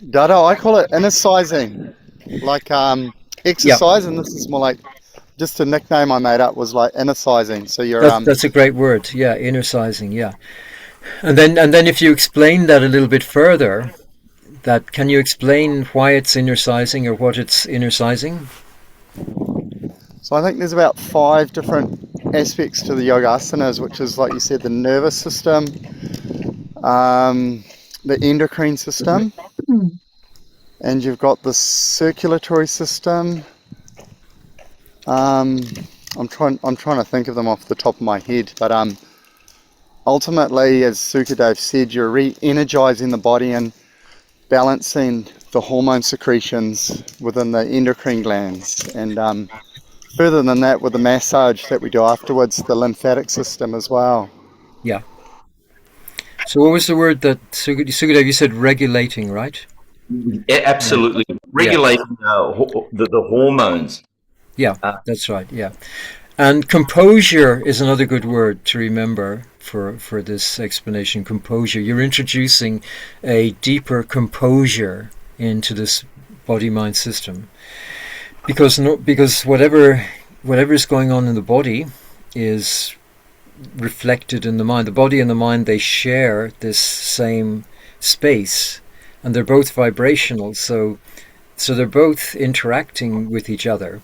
Dada, I call it innercising, like Yeah, exercise, and this is more like just a nickname I made up was like innercising. So you're that's a great word. Yeah, inner sizing. Yeah, and then if you explain that a little bit further, that can you explain why it's inner sizing or what it's inner sizing? so I think there's about five different aspects to the yoga asanas, which is like you said, the nervous system, um, the endocrine system, Mm. and you've got the circulatory system. Um, I'm trying to think of them off the top of my head, but ultimately, as Sukadev said, you're re-energizing the body and balancing the hormone secretions within the endocrine glands. And further than that, with the massage that we do afterwards, the lymphatic system as well. Yeah. So what was the word that Sugadev, you said regulating, right? Yeah. Absolutely. Yeah. Regulating the hormones. Yeah, Uh, that's right. Yeah. And composure is another good word to remember for this explanation. Composure. You're introducing a deeper composure into this body-mind system because no, because whatever is going on in the body is reflected in the mind. The body and the mind, they share this same space, and they're both vibrational. So they're both interacting with each other.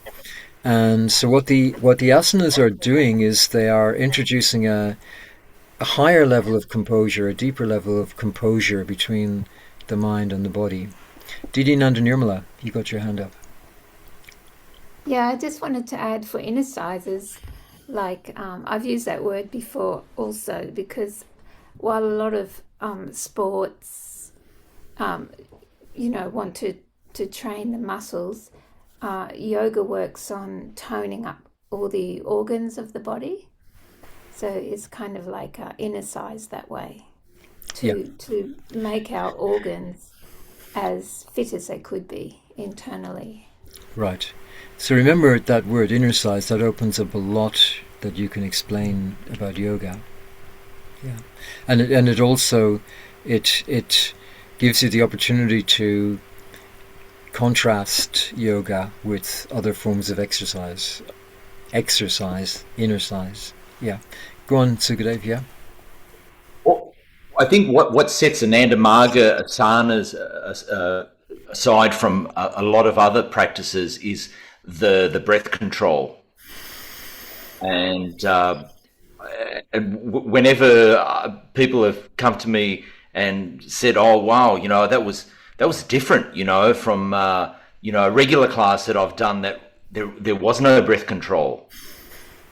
And so what the asanas are doing is they are introducing a higher level of composure, a deeper level of composure between the mind and the body. Didi Nandanirmala, you got your hand up. Yeah, I just wanted to add for innercisers, like I've used that word before also because while a lot of sports, um, want to train the muscles, yoga works on toning up all the organs of the body. So it's kind of like innercise that way Yeah, to make our organs as fit as they could be internally. right. So remember that word inner size, that opens up a lot that you can explain about yoga. Yeah. And it also it gives you the opportunity to contrast yoga with other forms of inner size. Yeah. Go on, Sukadev, yeah. well, I think what sets Ananda Marga asanas aside from a lot of other practices is the breath control. And whenever people have come to me and said, "Oh, wow, that was different," from a regular class that I've done, that there was no breath control.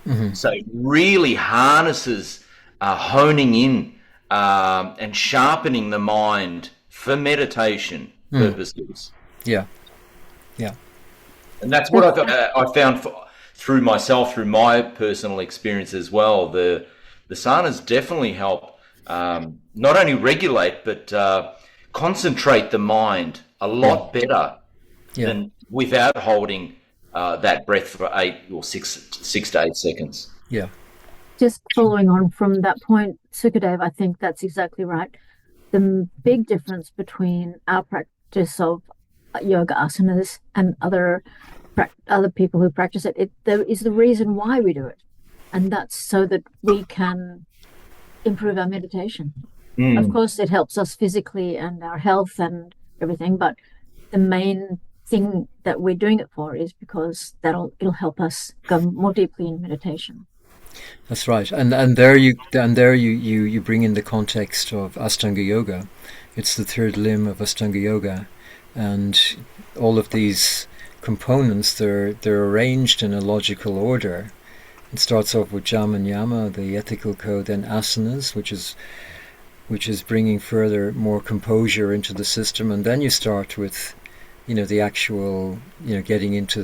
Hmm. So it really harnesses honing in and sharpening the mind for meditation Mm. purposes. Yeah, yeah, And that's what That's I found through myself, through my personal experience as well. The sanas definitely help not only regulate but concentrate the mind a yeah, lot better yeah. than without holding that breath for 6 to 8 seconds. Yeah. just following on from that point, Sukadev, I think that's exactly right. The big difference between our practice of yoga asanas and other people who practice it, there is the reason why we do it, and that's so that we can improve our meditation. Of Mm. course, it helps us physically and our health and everything, but the main thing that we're doing it for is because it'll help us go more deeply in meditation. That's right, and there you bring in the context of Ashtanga yoga. It's the third limb of Ashtanga yoga, and all of these components they're arranged in a logical order. It starts off with Jama and Yama, the ethical code, then asanas, which is bringing further more composure into the system, and then you start with the actual getting into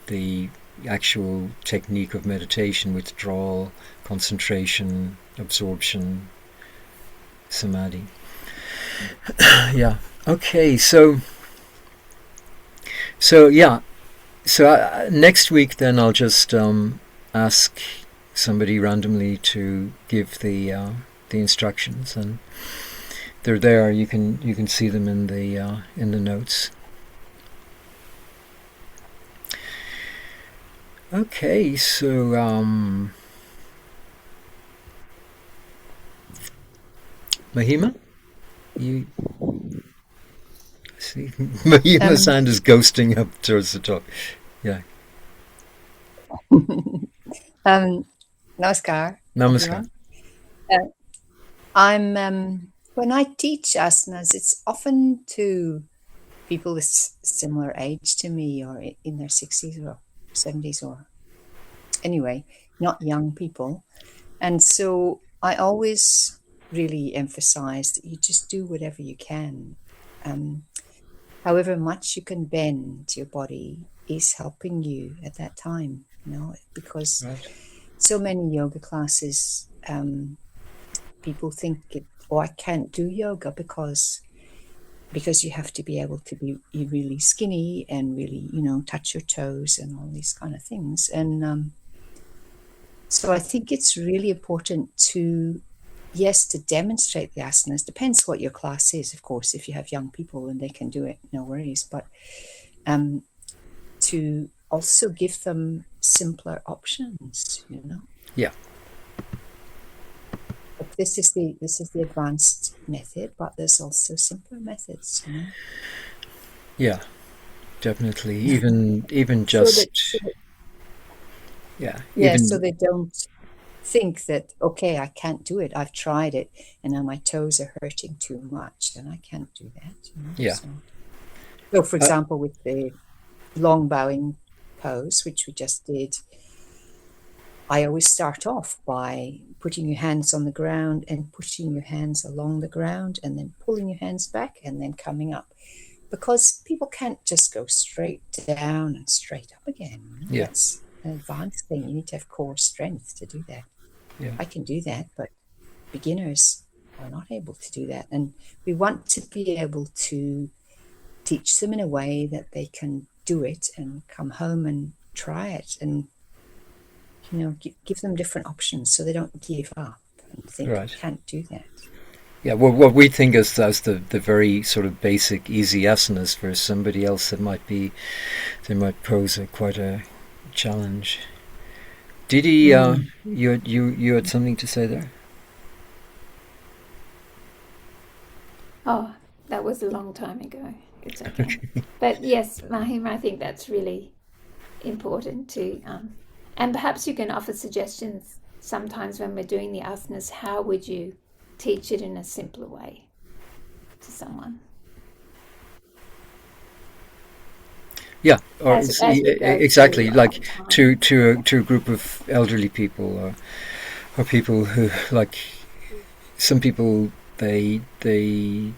the actual technique of meditation, withdrawal, concentration, absorption, samadhi. Yeah. Okay. So yeah. So next week, then I'll just ask somebody randomly to give the instructions, and they're there. You can see them in the notes. Okay, so Mahima, you see Mahima's Um, hand is ghosting up towards the top. Yeah, um, Namaskar, namaskar. everyone. Uh, I'm when I teach asanas, it's often to people with similar age to me, or in their 60s or 70s, or anyway, not young people. And so I always really emphasize that you just do whatever you can. Um, However much you can bend your body is helping you at that time, because Right. so many yoga classes, people think oh, I can't do yoga because you have to be able to be really skinny and really, touch your toes and all these kind of things. And so I think it's really important to, yes, to demonstrate the asanas. Depends what your class is, of course. If you have young people and they can do it, no worries. But to also give them simpler options. Yeah, But this is the advanced method, but there's also simpler methods. yeah, definitely. Even So that, just yeah, yeah, so even they don't think that, okay, I can't do it. I've tried it, and now my toes are hurting too much, and I can't do that. yeah, So for uh, example, with the long bowing pose, which we just did, I always start off by putting your hands on the ground and pushing your hands along the ground, and then pulling your hands back and then coming up. Because people can't just go straight down and straight up again. yeah, That's an advanced thing. You need to have core strength to do that. yeah, I can do that, but beginners are not able to do that. And we want to be able to teach them in a way that they can do it and come home and try it, and give them different options so they don't give up and think, I right. can't do that. Yeah, well, what we think is as the very sort of basic easy asanas for somebody else that they might pose quite a challenge. Didi, you had something to say there? Oh, that was a long time ago. It's okay. But yes, Mahima, I think that's really important to, and perhaps you can offer suggestions sometimes when we're doing the asanas. How would you teach it in a simpler way to someone Yeah, or as we go through exactly like time? to a group of elderly people or people who like some people they're going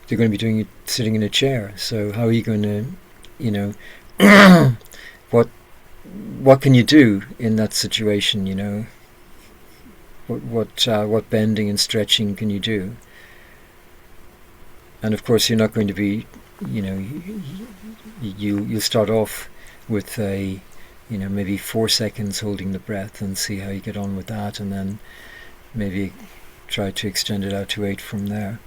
to be doing it sitting in a chair. So how are you going to, you know, what what can you do in that situation? What bending and stretching can you do? And of course, you're not going to be, you know, you start off with a, maybe 4 seconds holding the breath and see how you get on with that, and then maybe try to extend it out to 8 from there.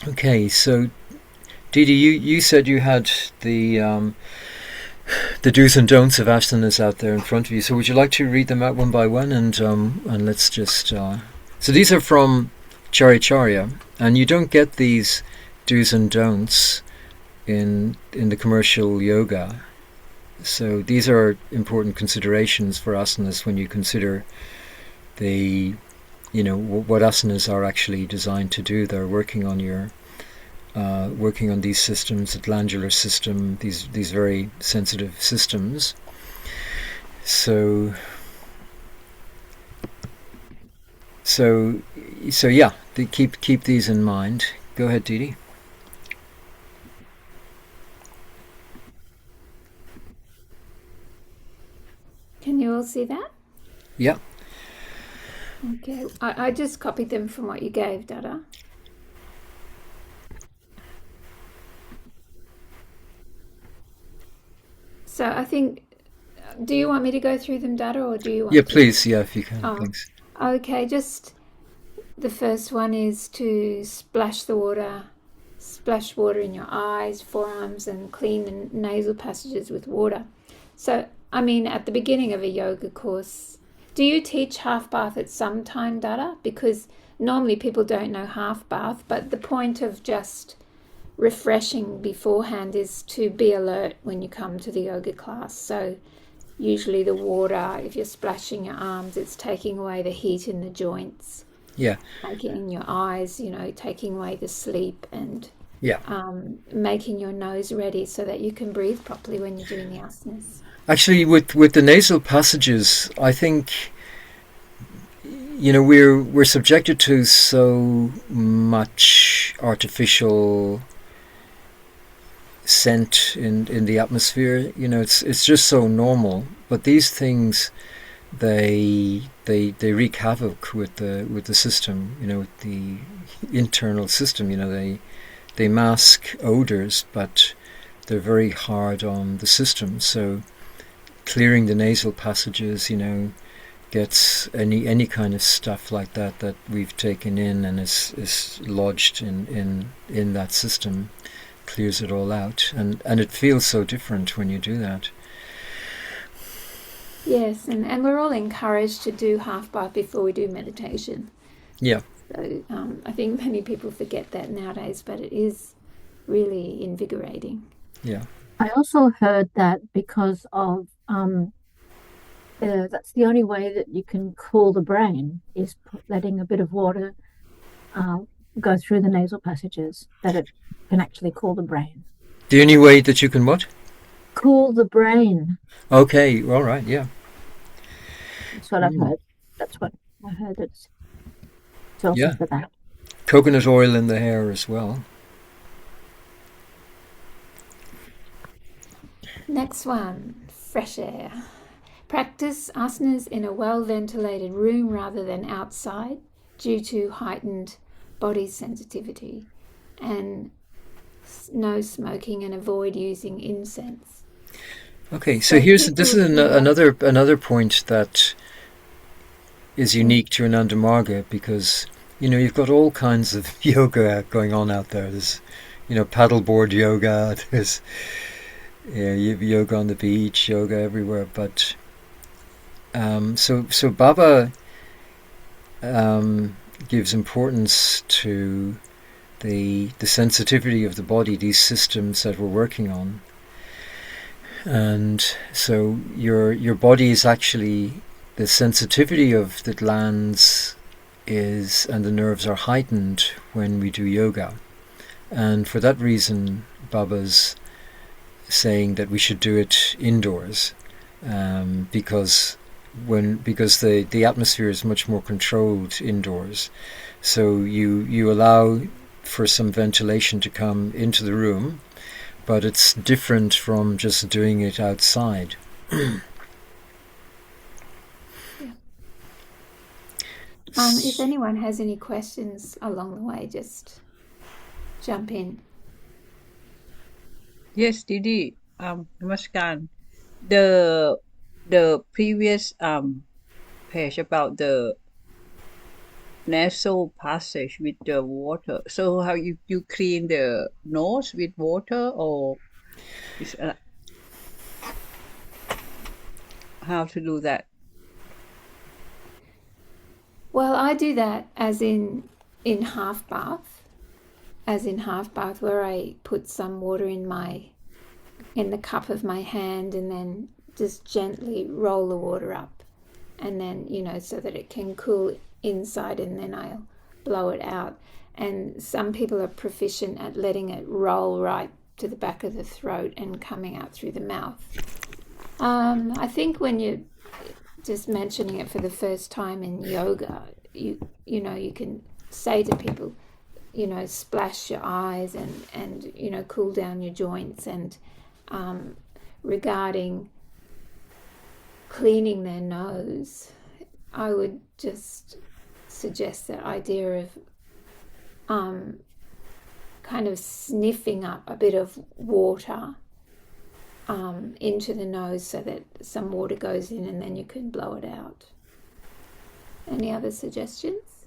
Okay, so Didi, you said you had the do's and don'ts of asanas out there in front of you. So would you like to read them out one by one, and let's just so these are from Charya, and you don't get these do's and don'ts in the commercial yoga. So these are important considerations for asanas when you consider the what asanas are actually designed to do. They're working on your working on these systems, the glandular system, these very sensitive systems. So yeah, keep these in mind. Go ahead, Didi. Can you all see that? Yeah. Okay, I just copied them from what you gave, Dada. So I think, do you want me to go through them, Dada, or do you Yeah, want to? please. Yeah, if you can, Oh, thanks. okay, just The first one is to splash water in your eyes, forearms, and clean the nasal passages with water. So, I mean, at the beginning of a yoga course, do you teach half bath at some time, Dada? Because normally people don't know half bath, but the point of just refreshing beforehand is to be alert when you come to the yoga class. So usually the water, if you're splashing your arms, it's taking away the heat in the joints, Yeah, making in your eyes, taking away the sleep, and yeah. making your nose ready so that you can breathe properly when you're doing the asanas. Actually, with the nasal passages, I think we're subjected to so much artificial scent in the atmosphere. It's just so normal. But these things, they wreak havoc with the system. With the internal system. They mask odors, but they're very hard on the system. So clearing the nasal passages, gets any kind of stuff like that we've taken in and is lodged in that system, clears it all out, and it feels so different when you do that. Yes, and we're all encouraged to do half bath before we do meditation. Yeah. So I think many people forget that nowadays, but it is really invigorating. Yeah. I also heard that because of that's the only way that you can cool the brain is letting a bit of water go through the nasal passages, that it can actually cool the brain. The only way that you can what? Cool the brain. Okay, all right, yeah. That's what I've heard. That's what I heard. It's also Yeah. for that. Coconut oil in the hair as well. Next one, fresh air. Practice asanas in a well-ventilated room rather than outside due to heightened body sensitivity, and no smoking, and avoid using incense. Okay, so this is another point that is unique to Ananda Marga, because you've got all kinds of yoga going on out there. There's paddleboard yoga, there's yoga on the beach, yoga everywhere, but so Baba gives importance to the sensitivity of the body, these systems that we're working on. And so your body is actually, the sensitivity of the glands and the nerves are heightened when we do yoga. And for that reason, Baba's saying that we should do it indoors, because the atmosphere is much more controlled indoors. So you allow for some ventilation to come into the room, but it's different from just doing it outside. If anyone has any questions along the way, just jump in. Yes, Didi. Namaskar. The previous page about the nasal passage with the water. So how you clean the nose with water, or is how to do that? Well, I do that as in half bath, where I put some water in the cup of my hand, and then just gently roll the water up, and then so that it can cool inside, and then I'll blow it out. And some people are proficient at letting it roll right to the back of the throat and coming out through the mouth. I think when you're just mentioning it for the first time in yoga, you can say to people, splash your eyes and cool down your joints. And regarding cleaning their nose, I would just suggest that idea of kind of sniffing up a bit of water into the nose, so that some water goes in and then you can blow it out. Any other suggestions?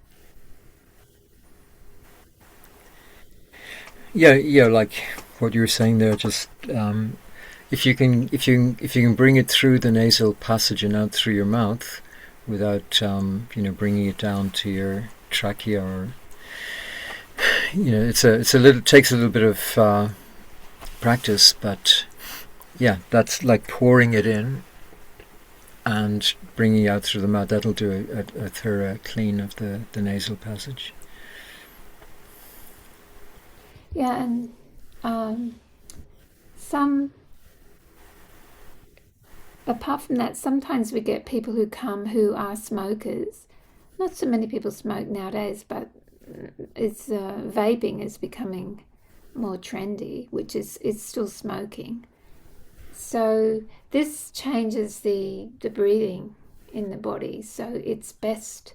Yeah, like what you were saying there. Just if you can bring it through the nasal passage and out through your mouth, without bringing it down to your trachea, or it's a little takes a little bit of practice, but yeah, that's like pouring it in and bringing it out through the mouth. That'll do a thorough clean of the nasal passage. Yeah, and some apart from that, sometimes we get people who come who are smokers. Not so many people smoke nowadays, but vaping is becoming more trendy, which is still smoking. So this changes the breathing in the body. So it's best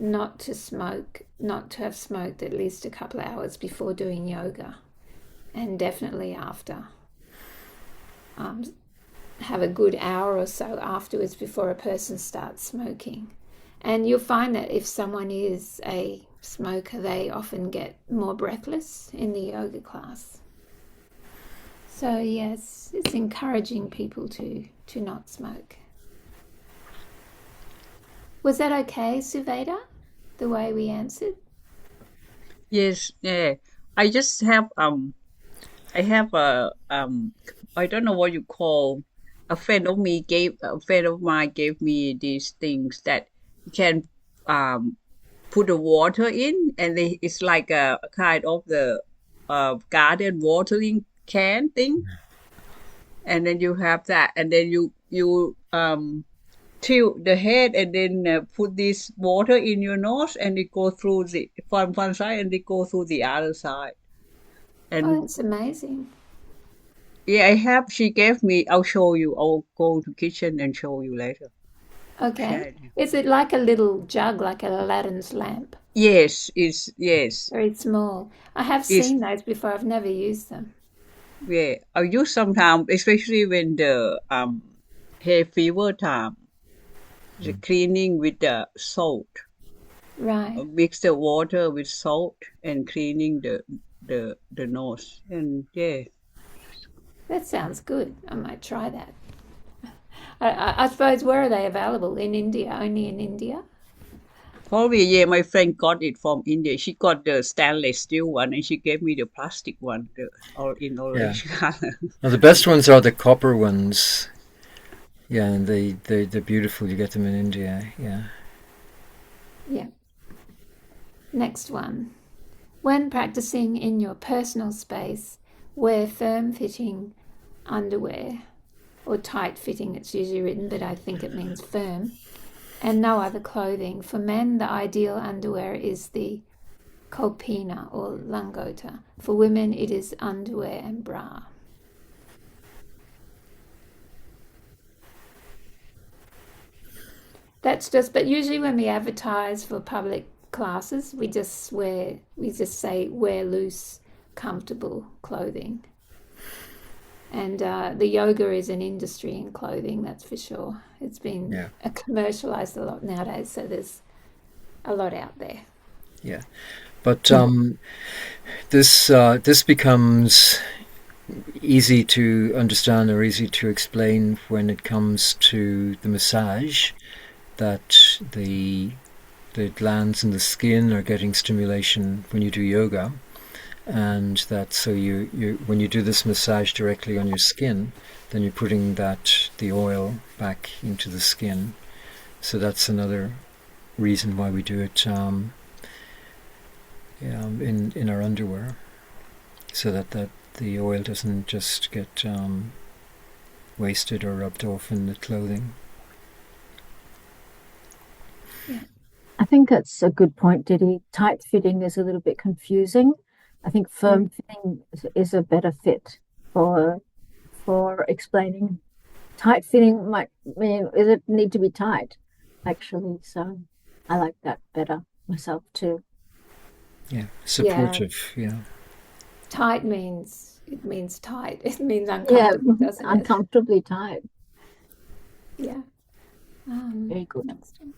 not to smoke, not to have smoked at least a couple of hours before doing yoga, and definitely after. Have a good hour or so afterwards before a person starts smoking. And you'll find that if someone is a smoker, they often get more breathless in the yoga class. So yes, it's encouraging people to not smoke. Was that okay, Suveda, the way we answered? Yes, yeah. I just have I have I don't know what you call, a friend of mine gave me these things that you can um put the water in, and it's like a kind of the garden watering can thing, and then you have that, and then you tilt the head, and then put this water in your nose, and it go through the from one side and it go through the other side. Oh, And that's amazing. yeah, I have. She gave me. I'll show you. I'll go to kitchen and show you later. Okay. Yeah. Is it like a little jug, like a Aladdin's lamp? Yes, yes. Very small. I have It's seen those before. I've never used them. yeah. I use sometimes, especially when the hay fever time. The cleaning with the salt. Right. Mix the water with salt and cleaning the nose. And yeah, That sounds good. I might try that. I suppose, where are they available? In India? Only in India? probably yeah. My friend got it from India. She got the stainless steel one, and she gave me the plastic one, the all in Yeah. orange color. Now the best ones are the copper ones. Yeah, and they're beautiful. You get them in India. Yeah. Yeah. Next one. When practicing in your personal space, wear firm-fitting underwear, or tight-fitting, it's usually written, but I think it means firm, and no other clothing. For men, the ideal underwear is the kolpina or langota. For women, it is underwear and bra. That's just, but usually when we advertise for public classes, we just say wear loose, comfortable clothing. And the yoga is an industry in clothing, that's for sure. It's been commercialized a lot nowadays, so there's a lot out there. Yeah. But this becomes easy to understand or easy to explain when it comes to the massage, that the glands in the skin are getting stimulation when you do yoga, and that so you when you do this massage directly on your skin, then you're putting the oil back into the skin. So that's another reason why we do it in our underwear, so that the oil doesn't just get wasted or rubbed off in the clothing. Yeah. I think that's a good point, Diddy. Tight fitting is a little bit confusing. I think firm fitting is a better fit for explaining. Tight fitting might mean it need to be tight, actually. So I like that better myself too. Yeah, supportive. Yeah. Tight means tight. It means uncomfortable, doesn't it? Uncomfortably tight. Yeah. Very good. Next one.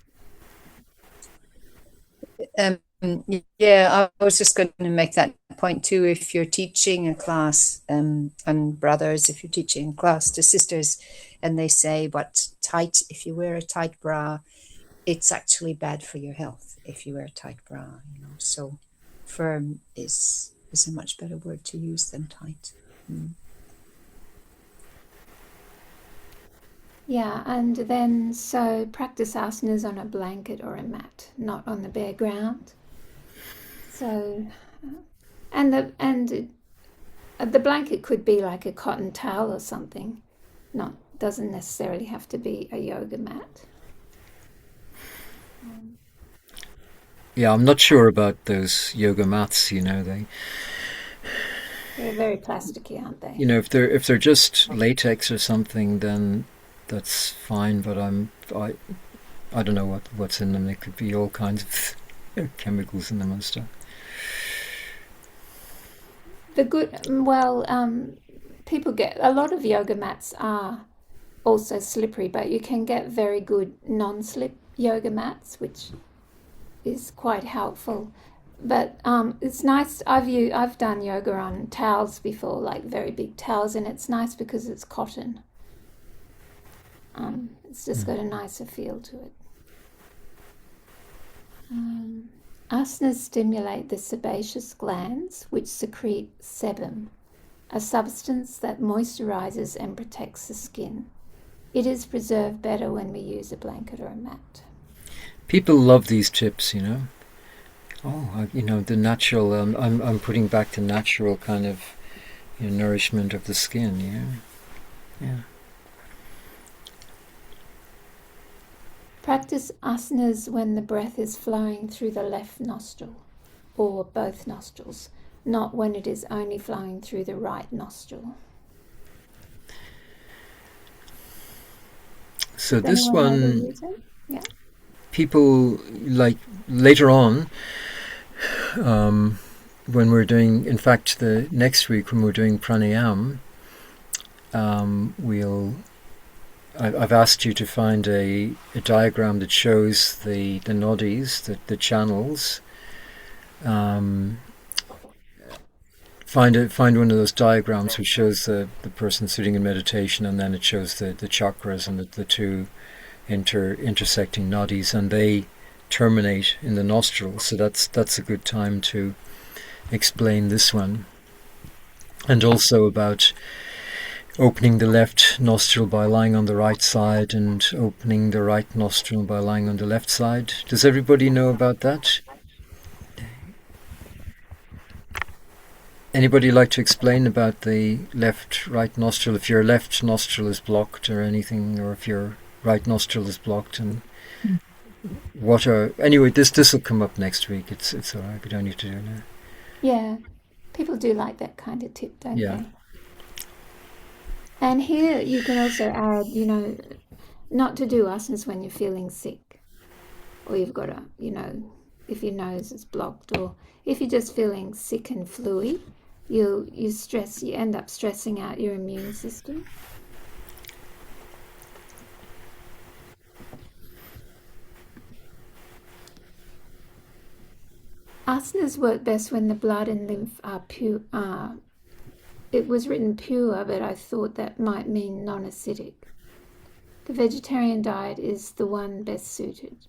Yeah, I was just going to make that point too. If you're teaching a class, and brothers, if you're teaching a class to sisters, and they say, "But tight, if you wear a tight bra, it's actually bad for your health if you wear a tight bra." So firm is a much better word to use than tight. Yeah, and then so practice asanas on a blanket or a mat, not on the bare ground. So, the blanket could be like a cotton towel or something. Not doesn't necessarily have to be a yoga mat. Yeah, I'm not sure about those yoga mats. They're very plasticky, aren't they? If they're just latex or something, then that's fine. But I don't know what's in them. There could be all kinds of chemicals in them and stuff. People get a lot of yoga mats are also slippery, but you can get very good non-slip yoga mats, which is quite helpful. But it's nice. I've done yoga on towels before, like very big towels, and it's nice because it's cotton. It's just got a nicer feel to it. Asanas stimulate the sebaceous glands, which secrete sebum, a substance that moisturizes and protects the skin. It is preserved better when we use a blanket or a mat. People love these tips. The natural. I'm putting back the natural kind of nourishment of the skin. Yeah. Practice asanas when the breath is flowing through the left nostril or both nostrils, not when it is only flowing through the right nostril. So Does this anyone know the one, reason? Yeah. people like later on, when we're doing, in fact, the next week when we're doing pranayam, I've asked you to find a diagram that shows the nadis, the channels. Find one of those diagrams which shows the person sitting in meditation, and then it shows the chakras and the two intersecting nadis, and they terminate in the nostrils. So that's a good time to explain this one, and also about opening the left nostril by lying on the right side and opening the right nostril by lying on the left side. Does everybody know about that? Anybody like to explain about the left-right nostril, if your left nostril is blocked or anything, or if your right nostril is blocked, and anyway, this will come up next week. It's all right. We don't need to do it now. Yeah. People do like that kind of tip, don't Yeah. they? And here you can also add, not to do asanas when you're feeling sick, or you've got if your nose is blocked, or if you're just feeling sick and fluey, you end up stressing out your immune system. Asanas work best when the blood and lymph are pure. It was written pure, but I thought that might mean non-acidic. The vegetarian diet is the one best suited.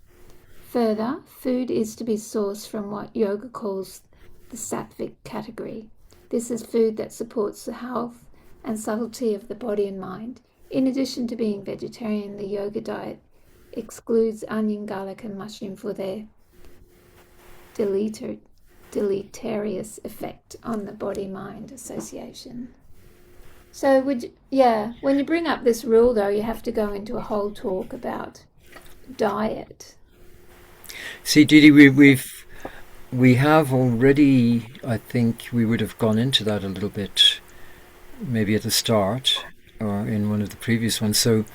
Further, food is to be sourced from what yoga calls the sattvic category. This is food that supports the health and subtlety of the body and mind. In addition to being vegetarian, the yoga diet excludes onion, garlic, and mushroom for their deleterious effect on the body-mind association. So when you bring up this rule, though, you have to go into a whole talk about diet. See, Didi, we have already, I think we would have gone into that a little bit, maybe at the start or in one of the previous ones. So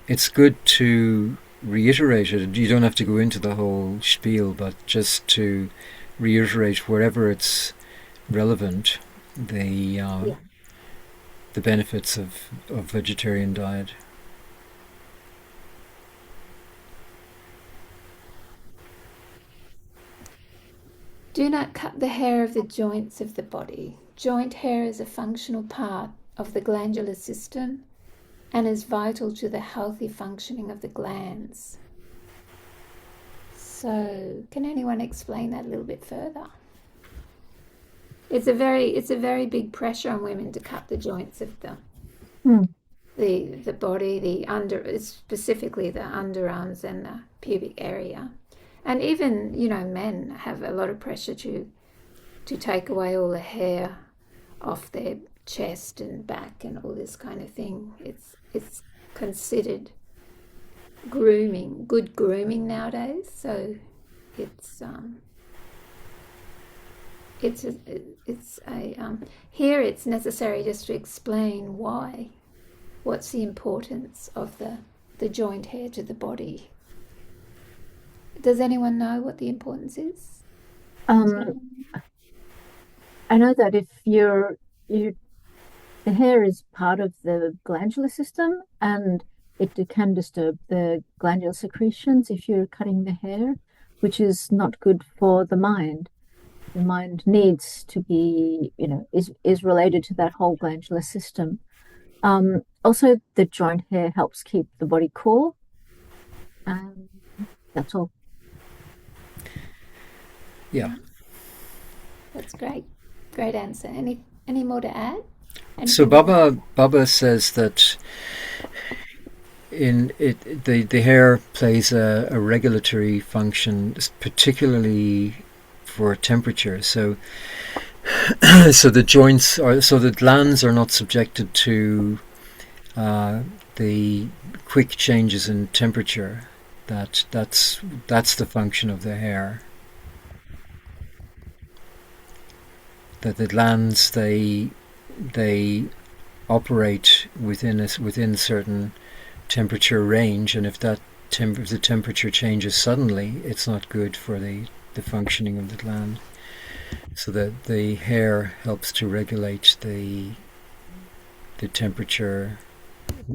it's good to reiterate it. You don't have to go into the whole spiel, but just to reiterate wherever it's relevant the benefits of vegetarian diet. Do not cut the hair of the joints of the body. Joint hair is a functional part of the glandular system and is vital to the healthy functioning of the glands. So, can anyone explain that a little bit further? It's a very big pressure on women to cut the joints of the body, specifically the underarms and the pubic area. And even, men have a lot of pressure to take away all the hair off their chest and back and all this kind of thing. It's considered good grooming nowadays. So here it's necessary just to explain what's the importance of the joint hair to the body. Does anyone know what the importance is? I know that if the hair is part of the glandular system, and it can disturb the glandular secretions if you're cutting the hair, which is not good for the mind. The mind needs to be, is related to that whole glandular system. Also, the joint hair helps keep the body cool. That's all. Yeah. That's great. Great answer. Any more to add? So Baba says that the hair plays a regulatory function, particularly for temperature. So the joints the glands are not subjected to the quick changes in temperature. That's the function of the hair. That the glands they operate within certain temperature range, and if the temperature changes suddenly, it's not good for the functioning of the gland. So that the hair helps to regulate the temperature,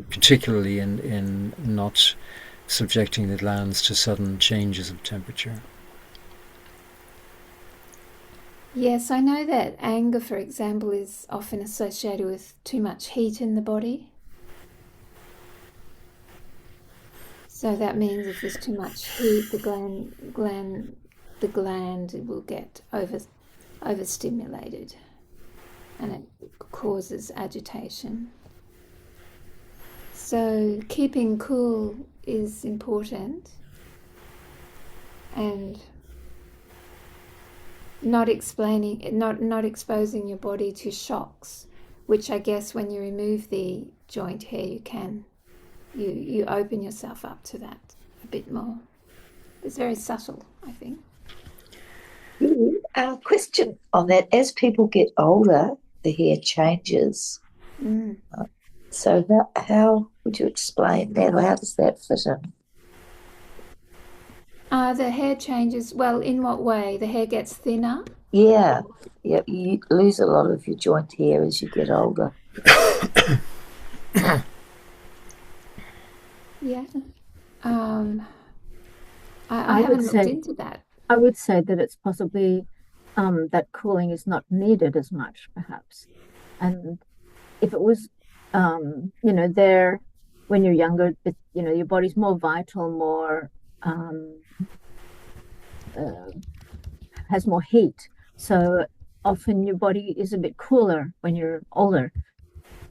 particularly in not subjecting the glands to sudden changes of temperature. Yes, I know that anger, for example, is often associated with too much heat in the body. So that means if there's too much heat, the gland will get overstimulated, and it causes agitation. So keeping cool is important, and not exposing your body to shocks, which I guess when you remove the joint hair, you open yourself up to that a bit more. It's very subtle, I think. Question on that: as people get older, the hair changes. So how would you explain that, or how does that fit in? The hair changes. Well, in what way? The hair gets thinner? Yeah, you lose a lot of your joint hair as you get older. Yeah. I haven't looked into that. I would say that it's possibly that cooling is not needed as much, perhaps. And if it was, there when you're younger, your body's more vital, more has more heat. So often your body is a bit cooler when you're older,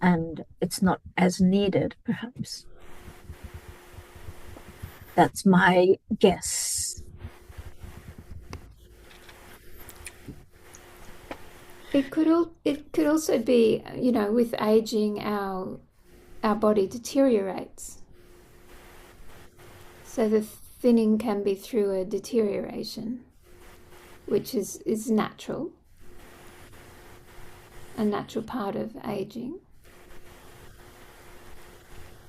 and it's not as needed, perhaps. That's my guess. It could also be, with aging, our body deteriorates. So the thinning can be through a deterioration, which is natural, a natural part of aging.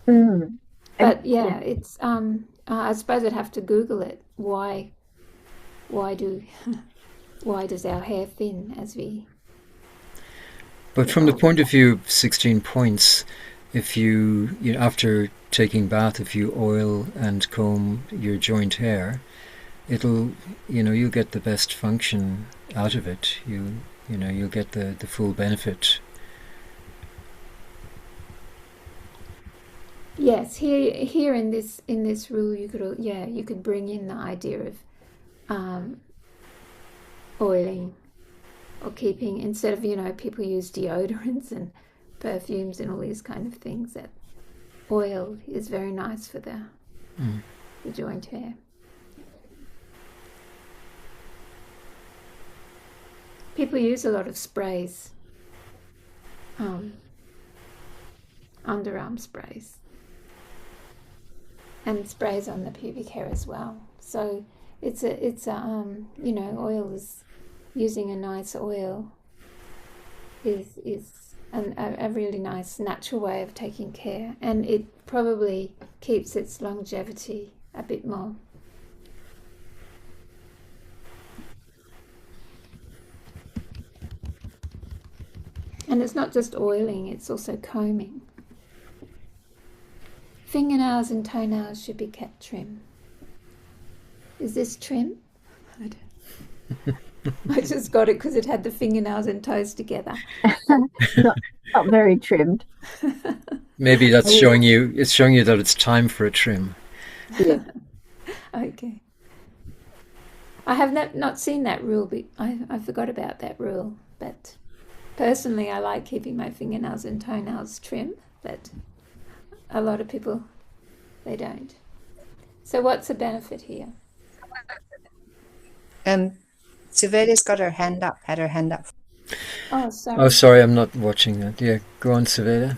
But yeah, it's I suppose I'd have to Google it. Why does our hair thin as we? But from the point of view of 16 points, if you after taking bath, if you oil and comb your joint hair, it'll, you'll get the best function out of it. You'll get the full benefit. Yes, here in this rule, you could bring in the idea of oiling or keeping, instead of people use deodorants and perfumes and all these kind of things, that oil is very nice for the joint hair. People use a lot of sprays, underarm sprays, and sprays on the pubic hair as well. So oil is, using a nice oil is a really nice natural way of taking care, and it probably keeps its longevity a bit more. And it's not just oiling, it's also combing. Fingernails and toenails should be kept trim. Is this trim? I just got it because it had the fingernails and toes together. not very trimmed. Maybe that's showing you. It's showing you that it's time for a trim. Yeah. Okay. I have not seen that rule. I forgot about that rule. But personally, I like keeping my fingernails and toenails trim. But a lot of people, they don't. So what's the benefit here? Suveda's got her hand up, had her hand up. Oh, sorry. Oh, sorry, I'm not watching that. Yeah, go on, Suveda.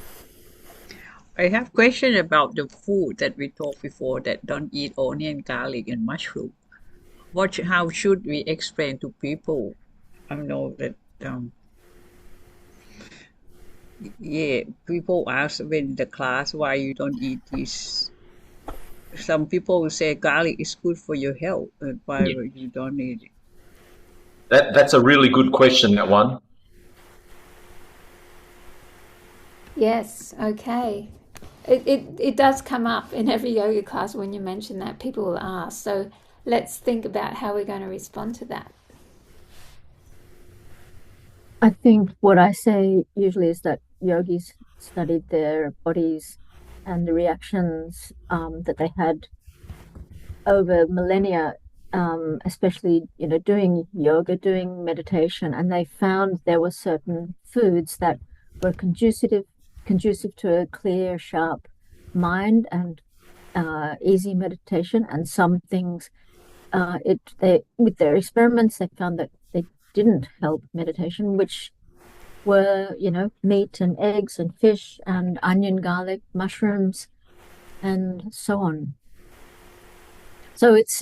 I have question about the food that we talked before that don't eat onion, garlic, and mushroom. How should we explain to people? I know that people ask when the class why you don't eat this. Some people will say garlic is good for your health, and why you don't eat it. That's a really good question, that one. Yes, okay. It does come up in every yoga class when you mention that. People will ask. So let's think about how we're going to respond to that. I think what I say usually is that yogis studied their bodies and the reactions that they had over millennia, especially doing yoga, doing meditation, and they found there were certain foods that were conducive to a clear, sharp mind and easy meditation, and some things with their experiments they found that they didn't help meditation, which were meat and eggs and fish and onion, garlic, mushrooms, and so on. So it's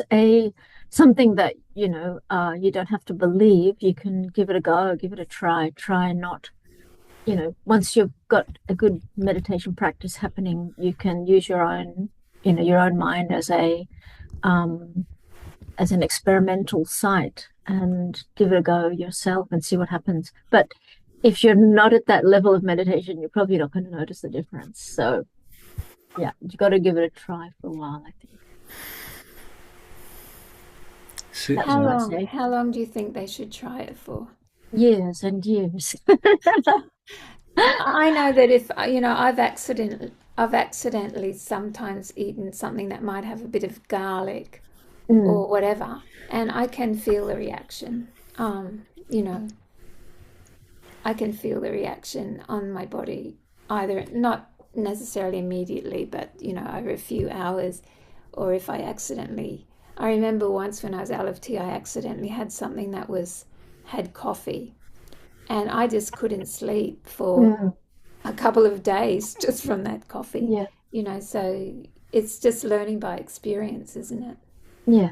something that you don't have to believe. You can give it a go, give it a try. Try not, once you've got a good meditation practice happening, you can use your own mind as an experimental site and give it a go yourself and see what happens. But if you're not at that level of meditation, you're probably not going to notice the difference. So yeah, you've got to give it a try for a while, I think. How long do you think they should try it for? Years and years. I know that if I've accidentally sometimes eaten something that might have a bit of garlic or whatever, and I can feel the reaction. I can feel the reaction on my body, either not necessarily immediately, but over a few hours, or if I remember once when I was out of tea, I accidentally had something that had coffee, and I just couldn't sleep for a couple of days just from that coffee. Yeah. So it's just learning by experience, isn't it? Yeah.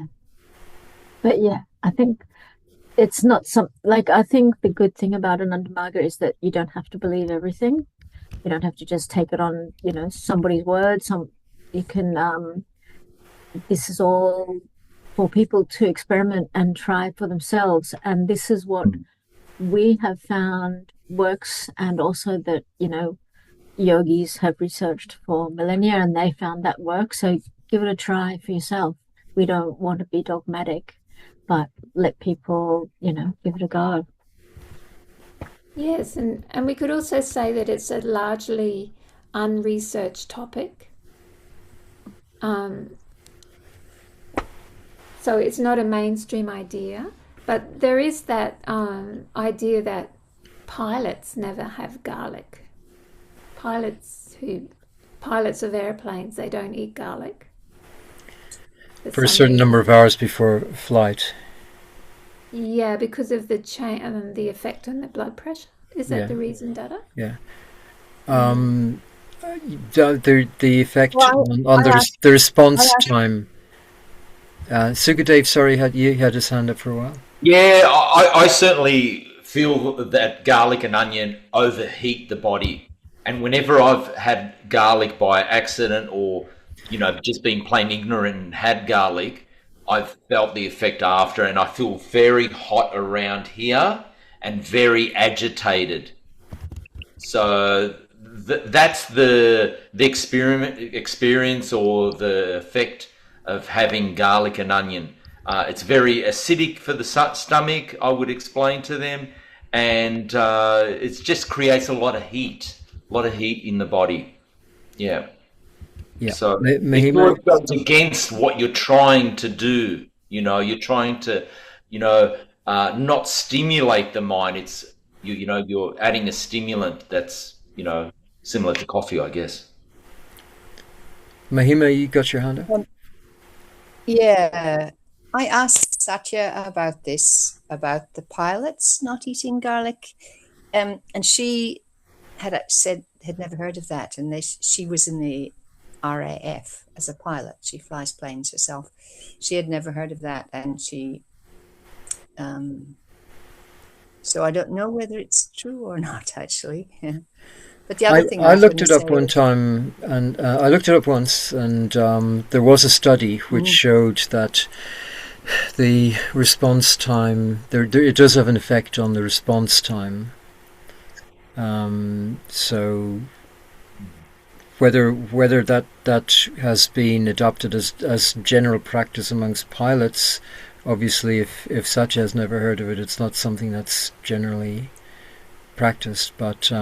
But yeah, I think it's not I think the good thing about Ananda Marga is that you don't have to believe everything. You don't have to just take it on, somebody's word. You can, this is all for people to experiment and try for themselves. And this is what we have found works, and also that, yogis have researched for millennia and they found that works. So give it a try for yourself. we don't want to be dogmatic, but let people, give it a go. Yes, and we could also say that it's a largely unresearched topic. So it's not a mainstream idea, but there is that idea that pilots never have garlic. Pilots of airplanes, they don't eat garlic. For a certain number of hours before flight. Yeah, because of the the effect on the blood pressure. Is that the reason, Dada? Yeah. The effect on the response time. Sukadev, sorry, you had his hand up for a while. Yeah, I certainly feel that garlic and onion overheat the body. And whenever I've had garlic by accident or, just being plain ignorant and had garlic, I've felt the effect after, and I feel very hot around here and very agitated. So that's the experience or the effect of having garlic and onion. It's very acidic for the stomach, I would explain to them, and it just creates a lot of heat in the body. Yeah. Yeah. So it goes against what you're trying to do. You're trying to, not stimulate the mind. It's you're adding a stimulant that's similar to coffee, I guess. Mahima, you got your hand up? Yeah, I asked Satya about this, about the pilots not eating garlic, and she had never heard of that, and she was in the RAF as a pilot. She flies planes herself. She had never heard of that, and she so I don't know whether it's true or not, actually. But the other thing I looked it up one time, and I looked it up once, and there was a study which showed that the response time, it does have an effect on the response time. So whether that has been adopted as general practice amongst pilots, obviously if Satya has never heard of it, it's not something that's generally practiced, but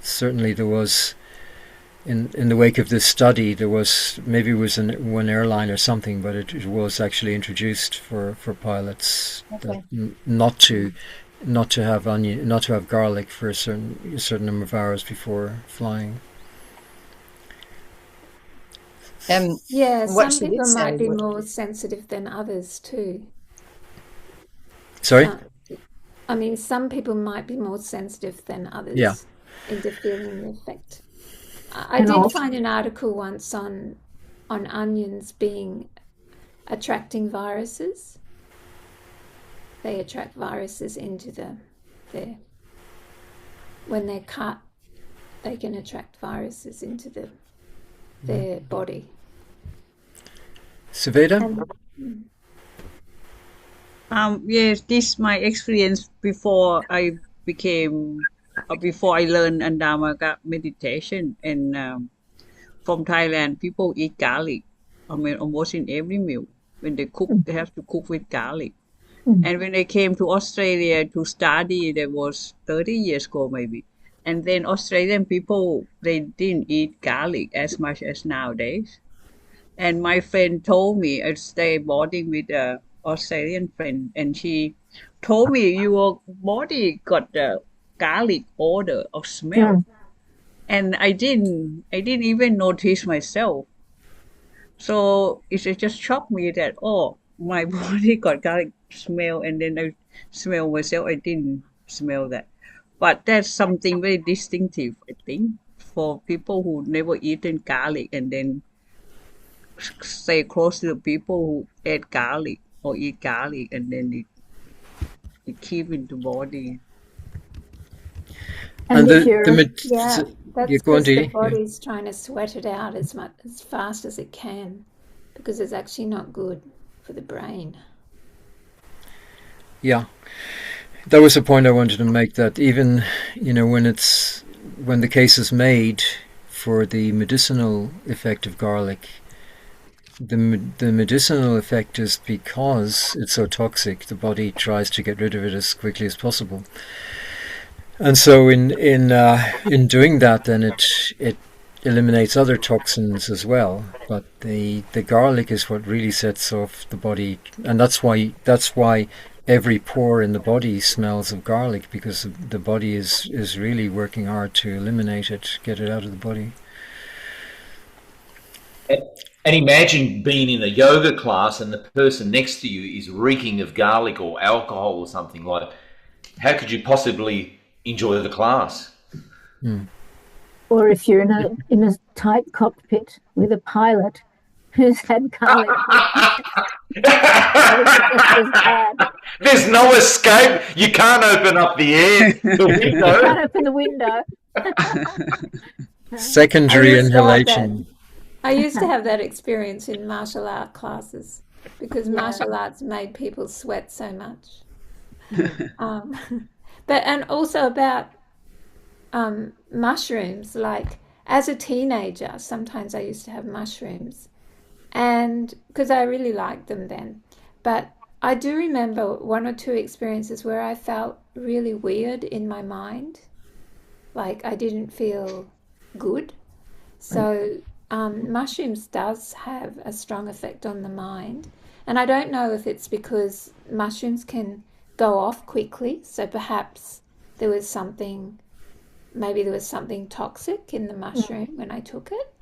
certainly there was in the wake of this study, there was, maybe it was in one airline or something, but it was actually introduced for pilots that not to have onion, not to have garlic for a certain number of hours before flying. Some people might be more sensitive than others too. Sorry? Some people might be more sensitive than others into feeling the effect. I did find an article once on onions attracting viruses. They attract viruses into when they're cut, they can attract viruses into their body. Saveda? Yes, this is my experience before I learned Andamaka meditation. And from Thailand, people eat garlic. Almost in every meal. When they cook, they have to cook with garlic. And when I came to Australia to study, that was 30 years ago maybe. And then Australian people, they didn't eat garlic as much as nowadays. And my friend told me, I stay boarding with an Australian friend, and she told me, your body got the garlic odor or smell. And I didn't even notice myself. So it just shocked me that, my body got garlic smell, and then I smell myself. I didn't smell that. But that's something very distinctive, I think, for people who never eaten garlic and then stay close to the people who ate garlic or eat garlic, and then it keep in the body. And that's because the body's trying to sweat it out as fast as it can, because it's actually not good for the brain. Yeah, that was a point I wanted to make, that even when the case is made for the medicinal effect of garlic, the medicinal effect is because it's so toxic, the body tries to get rid of it as quickly as possible. And so in doing that, then it eliminates other toxins as well. But the garlic is what really sets off the body, and that's why every pore in the body smells of garlic, because the body is really working hard to eliminate it, get it out of the body. And imagine being in a yoga class and the person next to you is reeking of garlic or alcohol or something like. How could you possibly enjoy the class? Or if you're in a tight cockpit with a pilot who's had garlic, just as bad. There's no escape. You can't open up the window. Can't open the window. Secondary inhalation. I used to have that experience in martial art classes because martial arts made people sweat so much. And also about mushrooms. Like as a teenager, sometimes I used to have mushrooms, and because I really liked them then. But I do remember one or two experiences where I felt really weird in my mind, like I didn't feel good. So mushrooms does have a strong effect on the mind, and I don't know if it's because mushrooms can go off quickly, so perhaps there was something toxic in the mushroom when I took it.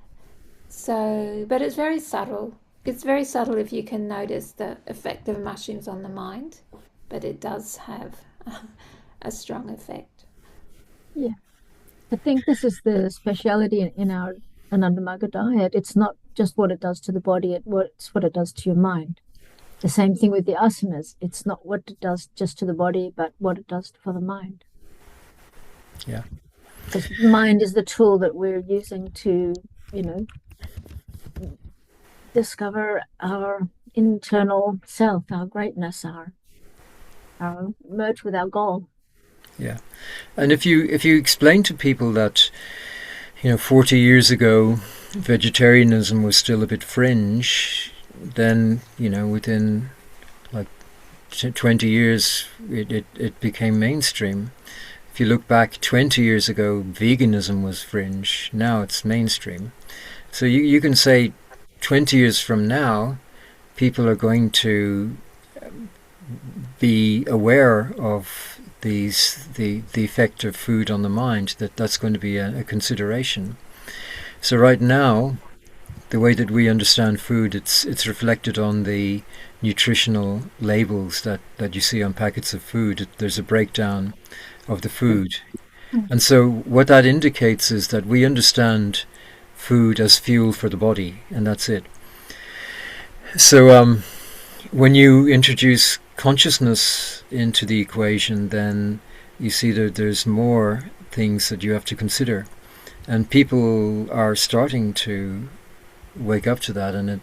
So, but it's very subtle. It's very subtle if you can notice the effect of mushrooms on the mind, but it does have a strong effect. Yeah. I think this is the speciality in our Anandamaga diet. It's not just what it does to the body, it's what it does to your mind. The same thing with the asanas. It's not what it does just to the body, but what it does for the mind. Yeah. Because the mind is the tool that we're using to, discover our internal self, our greatness, our merge with our goal. Yeah. And if you explain to people that 40 years ago vegetarianism was still a bit fringe, then within like 20 years it became mainstream. If you look back 20 years ago, veganism was fringe. Now it's mainstream. So you can say 20 years from now, people are going to be aware of the effect of food on the mind, that's going to be a consideration. So right now, the way that we understand food, it's reflected on the nutritional labels that you see on packets of food. There's a breakdown of the food. And so what that indicates is that we understand food as fuel for the body, and that's it. So when you introduce consciousness into the equation, then you see that there's more things that you have to consider. And people are starting to wake up to that, and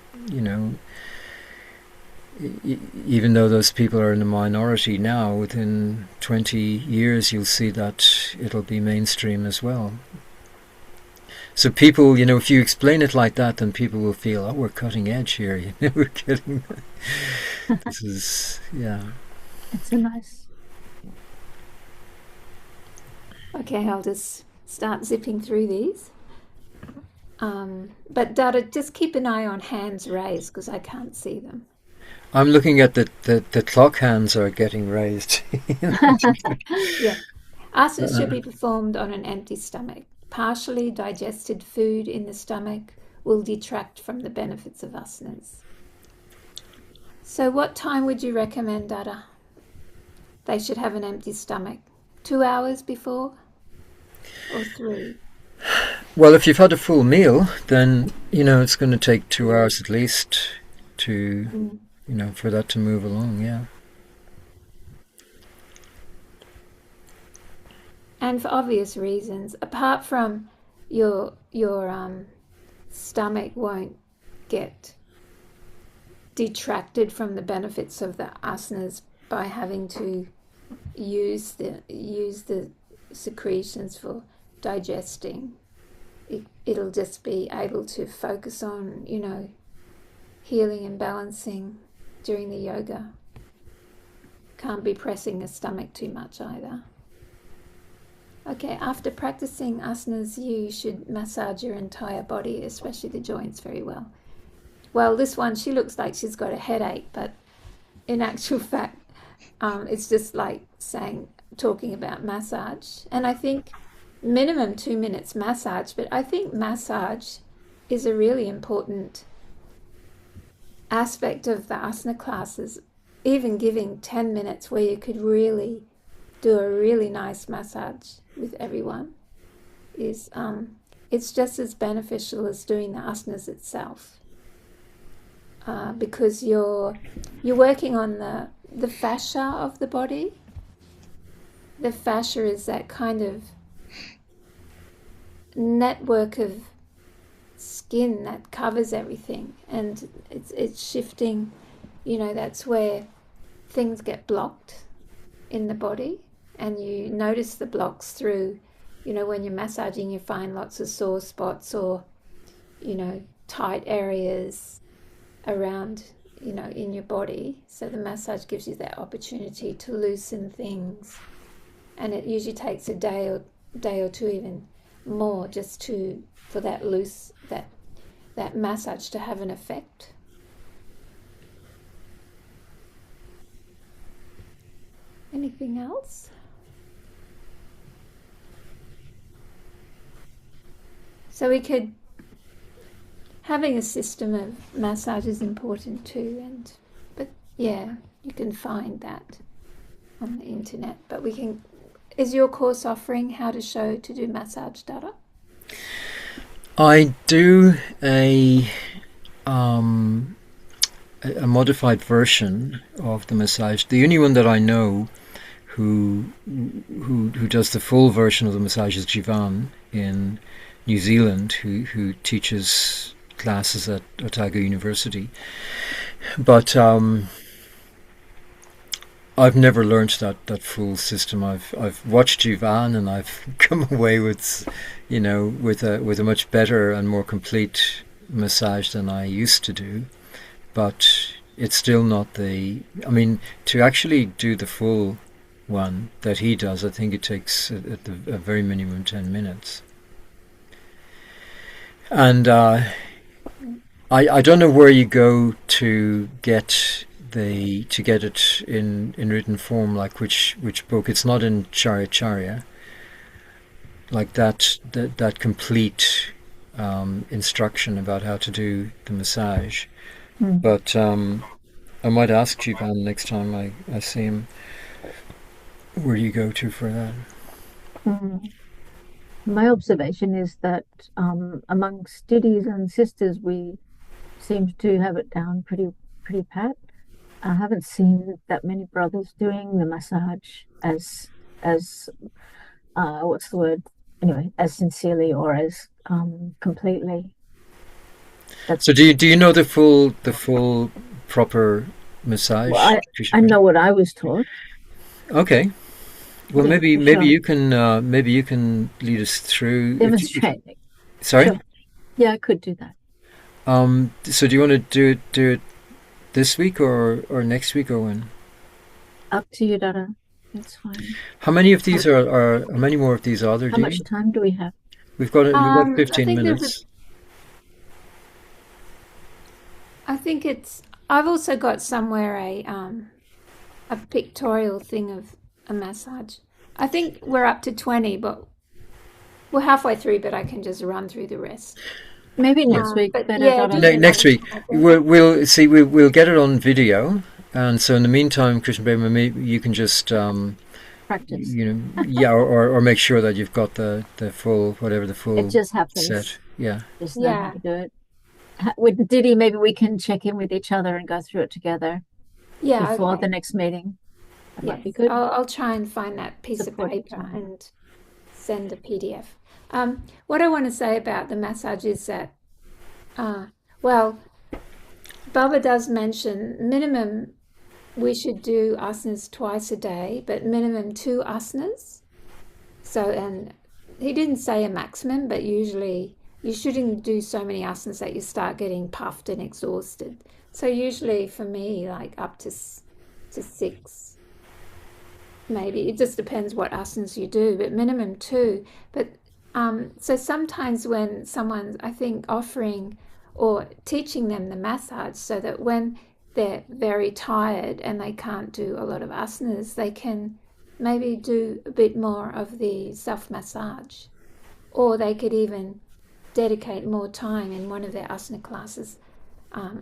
even though those people are in the minority now, within 20 years you'll see that it'll be mainstream as well. So people, if you explain it like that, then people will feel, oh, we're cutting edge here. We're getting this is, yeah. It's a nice. Okay, I'll just start zipping through these. But Dada, just keep an eye on hands raised because I can't see them. I'm looking at the clock hands are getting raised. Yeah. Asanas should be performed on an empty stomach. Partially digested food in the stomach will detract from the benefits of asanas. So what time would you recommend, Dada? They should have an empty stomach. 2 hours before or 3? Well, if you've had a full meal, then, it's going to take 2 hours at least to, for that to move along, yeah. And for obvious reasons, apart from your stomach won't get detracted from the benefits of the asanas by having to use the secretions for digesting. It'll just be able to focus on, healing and balancing during the yoga. Can't be pressing the stomach too much either. Okay, after practicing asanas, you should massage your entire body, especially the joints, very well. Well, this one, she looks like she's got a headache, but in actual fact, it's just like talking about massage. And I think minimum 2 minutes massage, but I think massage is a really important aspect of the asana classes. Even giving 10 minutes where you could really do a really nice massage with everyone is it's just as beneficial as doing the asanas itself, because you're working on the fascia of the body. The fascia is that kind of network of skin that covers everything, and it's shifting. That's where things get blocked in the body, and you notice the blocks through, when you're massaging, you find lots of sore spots or, tight areas around, in your body. So the massage gives you that opportunity to loosen things, and it usually takes a day or two, even more, just for that massage to have an effect. Anything else? So having a system of massage is important too, but yeah, you can find that on the internet. But is your course offering how to do massage data? I do a modified version of the massage. The only one that I know who does the full version of the massage is Jivan in New Zealand, who teaches classes at Otago University. But I've never learned that full system. I've watched Jivan, and I've come away with a much better and more complete massage than I used to do. But it's still not to actually do the full one that he does, I think it takes at a very minimum 10 minutes. And I don't know where you go to get it in written form, like which book. It's not in Charya, like that complete instruction about how to do the massage. But I might ask Jivan next time I see him where you go to for that. My observation is that amongst Diddies and sisters, we seem to have it down pretty pat. I haven't seen that many brothers doing the massage as what's the word? Anyway, as sincerely or as completely. So do you know the full proper massage? Well, I know what I was taught. Okay. Well, Yeah, maybe sure. you can lead us through. Demonstrate. Sorry. Sure. Yeah, I could do that. So do you want to do it this week or next week, or when? Up to you, Dada. That's fine. How many of these how many more of these are there? How much time do we have? We've got 15 minutes. I think I've also got somewhere a pictorial thing of a massage. I think we're up to 20, but we're halfway through, but I can just run through the rest. Maybe next week. But better, yeah, Dada. Next week we'll see. We'll get it on video, and so in the meantime, Christian Bateman, maybe you can just practice. Or make sure that you've got the full It just happens. set. Yeah. Just know how to do it. With Diddy, maybe we can check in with each other and go through it together. Yeah, before okay. the next meeting. That might Yes, be good. I'll try and find that piece Support of each paper other. and send a PDF. What I want to say about the massage is that, well, Baba does mention minimum we should do asanas twice a day, but minimum 2 asanas. So, and he didn't say a maximum, but usually you shouldn't do so many asanas that you start getting puffed and exhausted. So usually for me, like up to 6, maybe. It just depends what asanas you do, but minimum 2. But so sometimes when someone's, I think, offering or teaching them the massage, so that when they're very tired and they can't do a lot of asanas, they can maybe do a bit more of the self massage, or they could even dedicate more time in one of their asana classes,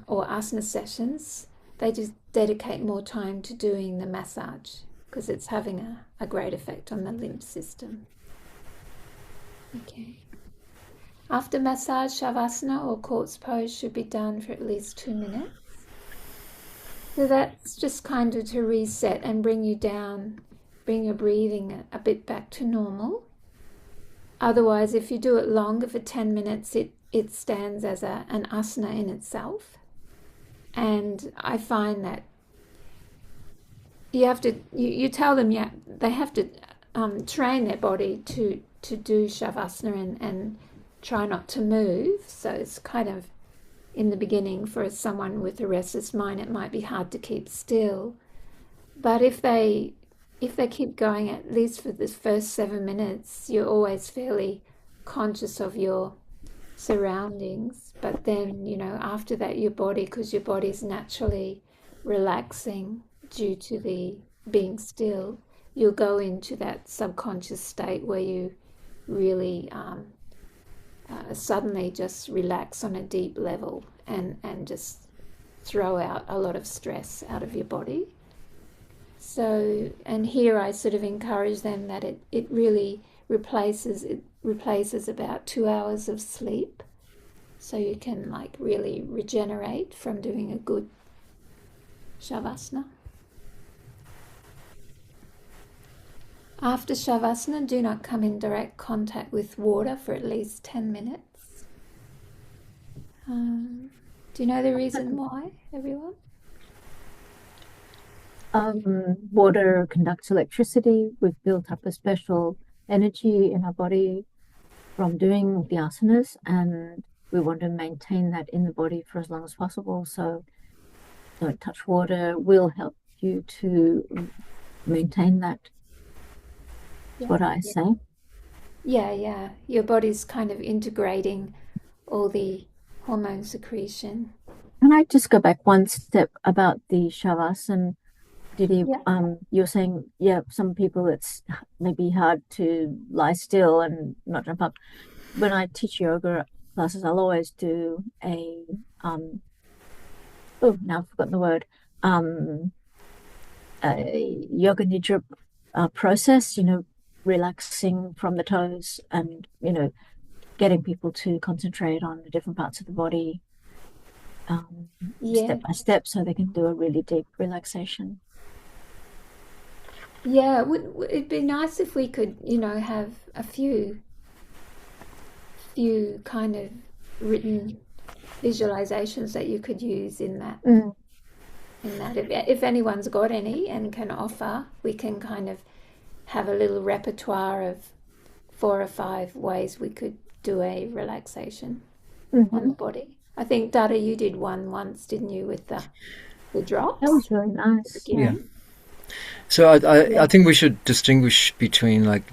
or asana sessions. They just dedicate more time to doing the massage because it's having a great effect on the lymph system. Okay. After massage, shavasana or corpse pose should be done for at least 2 minutes. So that's just kind of to reset and bring you down, bring your breathing a bit back to normal. Otherwise, if you do it longer for 10 minutes, it stands as an asana in itself. And I find that you have to, you tell them they have to train their body to do shavasana and try not to move. So it's kind of, in the beginning, for someone with a restless mind, it might be hard to keep still. But if they keep going, at least for the first 7 minutes, you're always fairly conscious of your surroundings. But then, after that, because your body's naturally relaxing due to the being still, you'll go into that subconscious state where you really suddenly just relax on a deep level and just throw out a lot of stress out of your body. So, and here I sort of encourage them that it really replaces about 2 hours of sleep, so you can like really regenerate from doing a good shavasana. After shavasana, do not come in direct contact with water for at least 10 minutes. Do you know the reason why, everyone? Water conducts electricity. We've built up a special energy in our body from doing the asanas, and we want to maintain that in the body for as long as possible. So don't touch water will help you to maintain that. That's what I say. Yeah. Your body's kind of integrating all the hormone secretion. Can I just go back one step about the shavasana? You're saying, some people it's maybe hard to lie still and not jump up. When I teach yoga classes, I'll always do a now I've forgotten the word, a yoga nidra process, relaxing from the toes and, getting people to concentrate on the different parts of the body step by step so they can do a really deep relaxation. Yeah, it'd be nice if we could, have a few kind of written visualizations that you could use in that. If anyone's got any and can offer, we can kind of have a little repertoire of 4 or 5 ways we could do a relaxation on the body. I think, Dada, you did one once, didn't you, with the drops? That was really nice. Yeah. So I think we should distinguish between like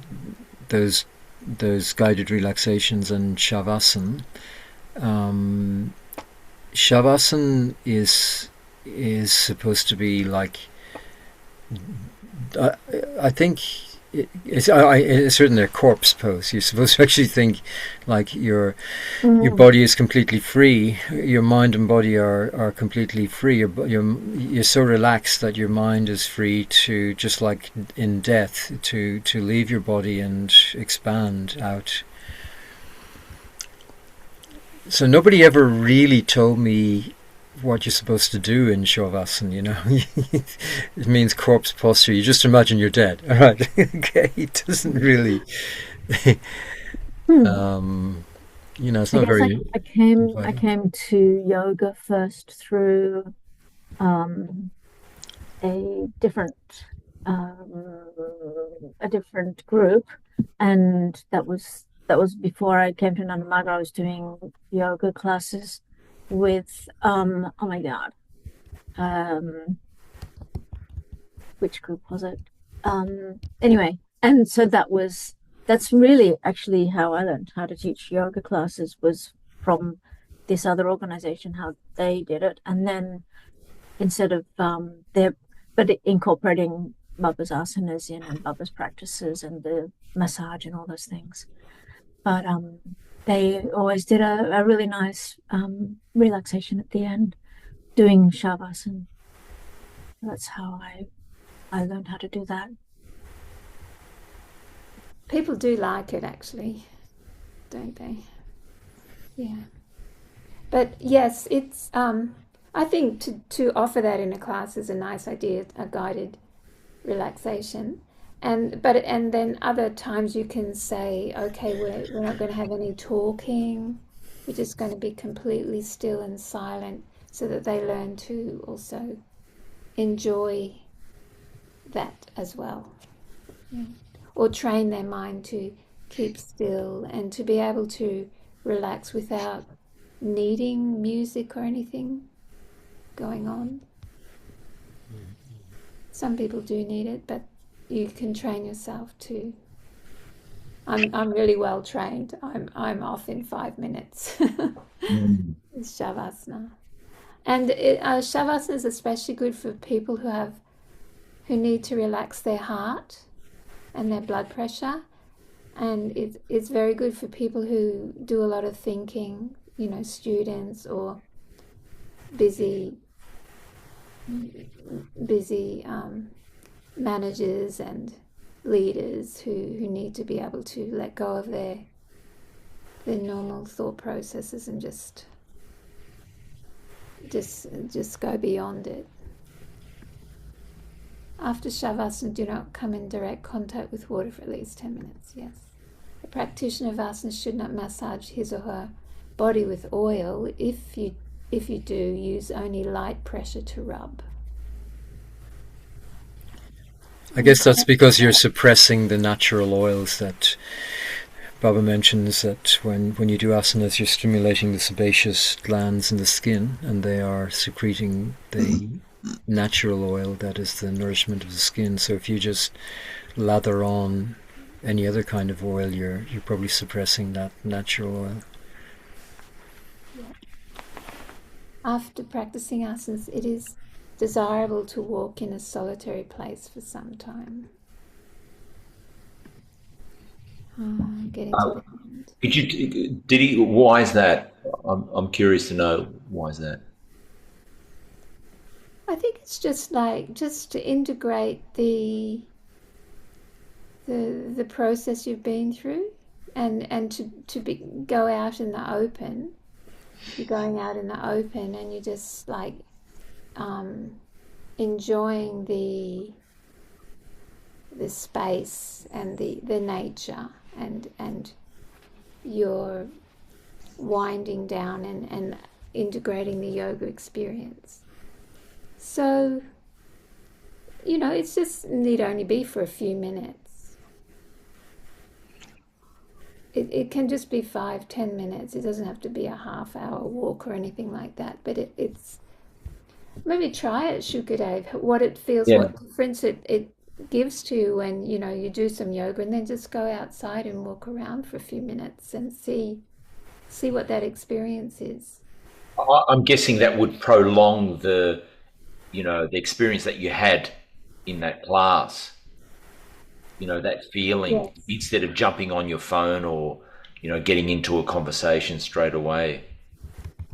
those guided relaxations and shavasana. Shavasana is supposed to be like, I think it's certainly a corpse pose. You're supposed to actually think like your body is completely free. Your mind and body are completely free. You're so relaxed that your mind is free to, just like in death, to leave your body and expand out. So nobody ever really told me what you're supposed to do in shavasana, It means corpse posture. You just imagine you're dead. All right. Okay. It doesn't really, it's not very. I came to yoga first through a different group, and that was before I came to Nanamaga. I was doing yoga classes with oh my god, which group was it? Anyway, and so that's really actually how I learned how to teach yoga classes, was from this other organization, how they did it. And then instead of but incorporating Baba's asanas in and Baba's practices and the massage and all those things. But they always did a really nice relaxation at the end, doing shavasana. That's how I learned how to do that. People do like it, actually, don't they? Yeah. But yes, it's I think to offer that in a class is a nice idea, a guided relaxation. And then other times you can say, okay, we're not going to have any talking. We're just going to be completely still and silent, so that they learn to also enjoy that as well. Yeah. Or train their mind to keep still and to be able to relax without needing music or anything going on. Some people do need it, but you can train yourself to. I'm really well trained. I'm off in 5 minutes. It's shavasana, and shavasana is especially good for people who need to relax their heart and their blood pressure, and it's very good for people who do a lot of thinking, students or busy managers and leaders who need to be able to let go of their normal thought processes and just go beyond it. After shavasana, do not come in direct contact with water for at least 10 minutes. Yes. A practitioner of asana should not massage his or her body with oil. If you do, use only light pressure to rub. I guess that's because you're suppressing the natural oils that Baba mentions, that when you do asanas, you're stimulating the sebaceous glands in the skin, and they are secreting the natural oil that is the nourishment of the skin. So if you just lather on any other kind of oil, you're probably suppressing that natural oil. Yeah. After practicing asanas, it is desirable to walk in a solitary place for some time. Getting to the end. Did he? Why is that? I'm curious to know, why is that? I think it's just to integrate the process you've been through, and to go out in the open. You're going out in the open, and you're just enjoying the space and the nature, and you're winding down and integrating the yoga experience. So, it's just need only be for a few minutes. It can just be 5-10 minutes. It doesn't have to be a half-hour walk or anything like that. But it's maybe try it, Shukadev, what it feels, what difference it gives to you when you do some yoga, and then just go outside and walk around for a few minutes and see what that experience is. I'm guessing that would prolong the experience that you had in that class. That feeling, yes, instead of jumping on your phone or getting into a conversation straight away.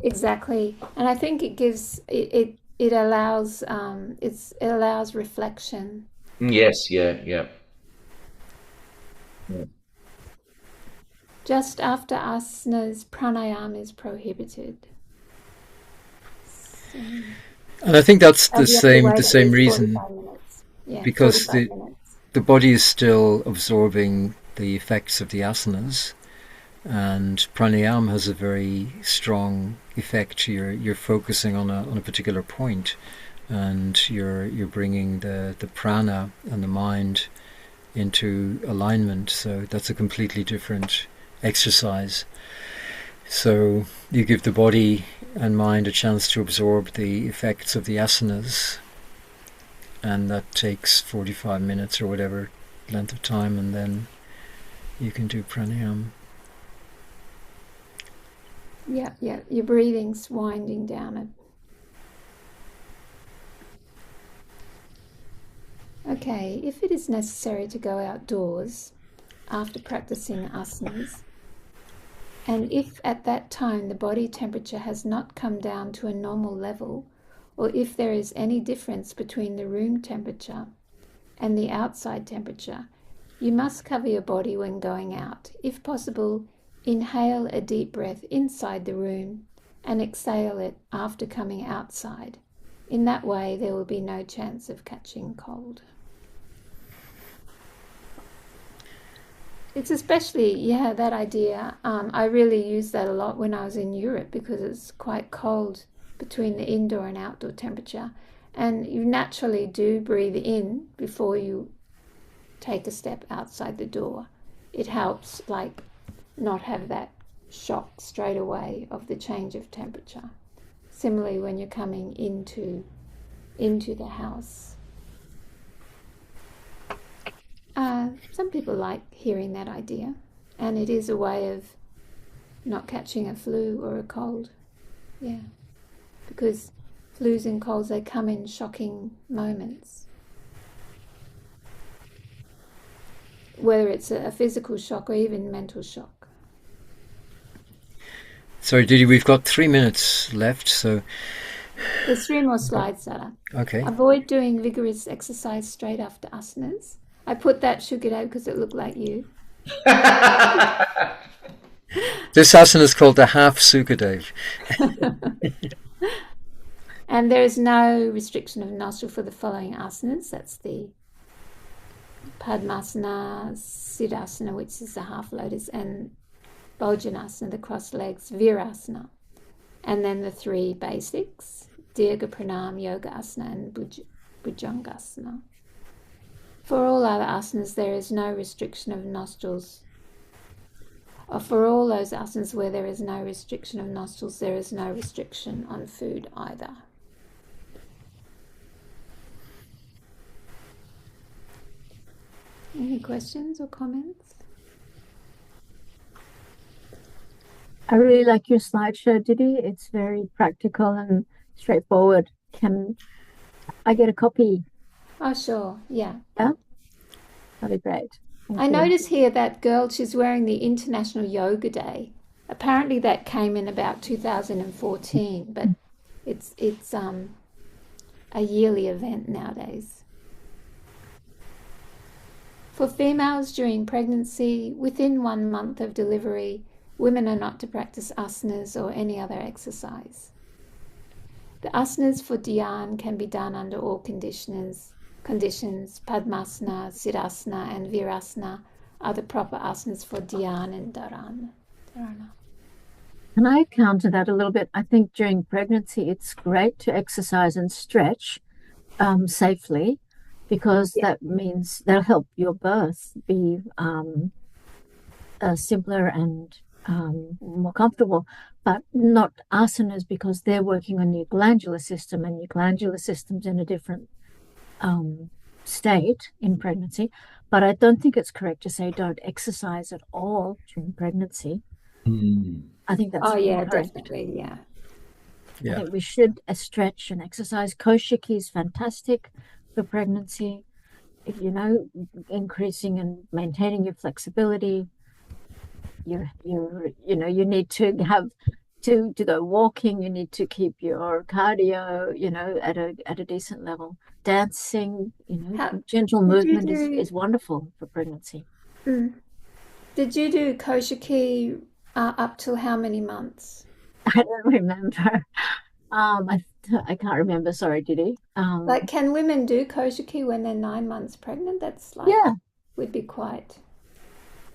Exactly. And I think it gives it allows reflection. Yes, yeah. Just after asanas, pranayama is prohibited. So, and I think that's the same reason, because the body is still absorbing the effects of the asanas, and pranayama has a very strong effect. You're focusing on a particular point, and you're bringing the prana and the mind into alignment. So that's a completely different exercise. So you give the body and mind a chance to absorb the effects of the asanas, and that takes 45 minutes or whatever length of time, and then you can do pranayama. Yeah, your breathing's winding down. Okay, if it is necessary to go outdoors after practicing asanas, and if at that time the body temperature has not come down to a normal level, or if there is any difference between the room temperature and the outside temperature, you must cover your body when going out. If possible, inhale a deep breath inside the room and exhale it after coming outside. In that way, there will be no chance of catching cold. It's especially, that idea. I really used that a lot when I was in Europe because it's quite cold between the indoor and outdoor temperature. And you naturally do breathe in before you take a step outside the door. It helps, not have that shock straight away of the change of temperature. Similarly, when you're coming into the house. Some people like hearing that idea, and it is a way of not catching a flu or a cold. Yeah, because flus and colds, they come in shocking moments. Whether it's a physical shock or even mental shock. Sorry, Didi, we've got 3 minutes left, so... There's 3 more slides, Sarah. Okay. Avoid doing vigorous exercise straight after asanas. I put that Shukade because it looked like you. This asana is called the half Sukadev. And there is no restriction of nostril for the following asanas. That's the Padmasana, Siddhasana, which is the half lotus, and Bhojanasana, the crossed legs, Virasana. And then the 3 basics, Dirgha Pranam, Yoga Asana, and Bhujangasana. For all other asanas, there is no restriction of nostrils. Or for all those asanas where there is no restriction of nostrils, there is no restriction on food either. Any questions or comments? I really like your slideshow, Didi. It's very practical and straightforward. Can I get a copy? Oh, sure, yeah. Yeah? That'd be great. I notice here that girl, she's wearing the International Yoga Day. Apparently that came in about 2014, but it's a yearly event nowadays. For females during pregnancy, within 1 month of delivery, women are not to practice asanas or any other exercise. The asanas for dhyan can be done under all conditions. Padmasana, Siddhasana, and Virasana are the proper asanas for dhyan and dharana. Can I counter that a little bit? I think during pregnancy, it's great to exercise and stretch safely, because that means that'll help your birth be simpler and more comfortable, but not asanas, because they're working on your glandular system, and your glandular system's in a different state in pregnancy. But I don't think it's correct to say don't exercise at all during pregnancy. I think that's definitely, yeah. I think we should stretch and exercise. Koshiki is fantastic for pregnancy. If increasing and maintaining your flexibility. You need to have to go walking. You need to keep your cardio, at a decent level. Dancing, gentle movement is wonderful for pregnancy. Did you do Koshiki up till how many months? I don't remember. I can't remember. Sorry, Didi. Can women do Koshiki when they're 9 months pregnant? That's would be quite.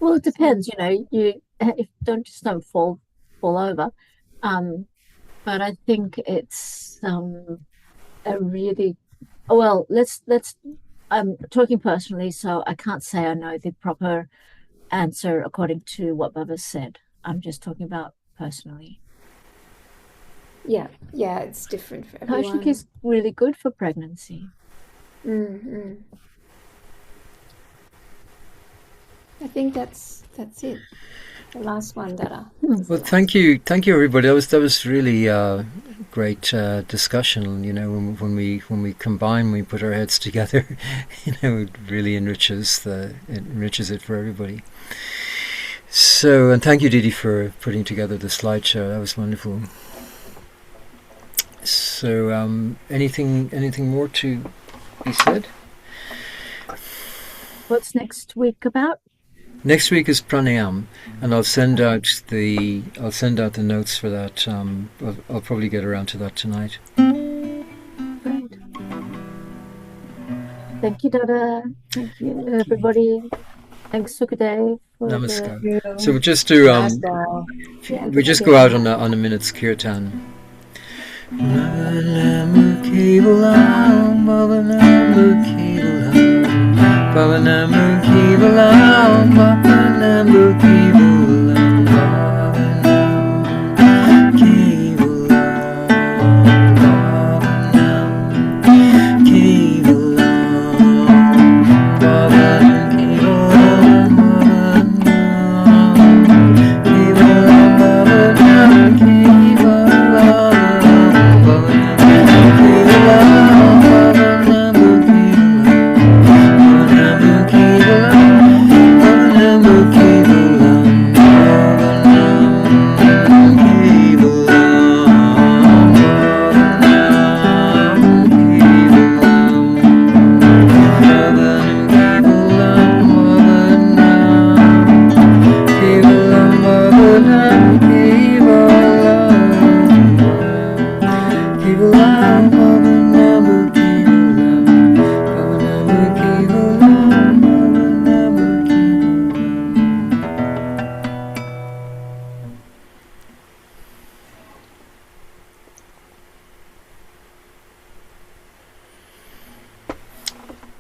Well, it depends. You don't fall over. But I think it's a really well. Let's. I'm talking personally, so I can't say I know the proper answer according to what Bubba said. I'm just talking about personally. Yeah, it's different for Kosher everyone. is really good for pregnancy. I think that's it. The last one, Dada. Well, thank you, everybody. That was really great discussion. You know, when we combine, we put our heads together, you know, it really enriches it for everybody. So, and thank you, Didi, for putting together the slideshow. That was wonderful. So, anything more to be said? What's next week about? Next week is pranayam, and I'll send out the notes for that. I'll probably get around to that tonight. Great. Thank you, Dada. Thank you, everybody. Thanks, Sukadev. Namaskar. So we just do we just go out on a minute's kirtan.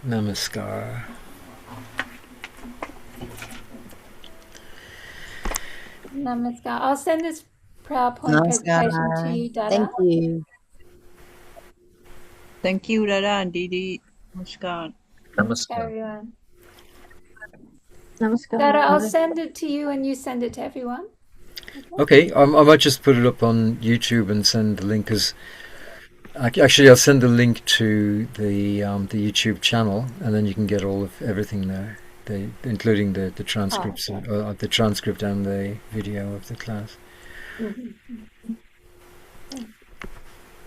Namaskar. Namaskar. I'll send this PowerPoint presentation to you, Dada. Thank you. Thank you, Dada and Didi. Namaskar. Namaskar. Everyone. Namaskar. Dada, I'll send it to you and you send it to everyone. Okay, I might just put it up on YouTube and send the link. Actually, I'll send the link to the YouTube channel, and then you can get all of everything there, including the transcripts, the transcript and the video of the class.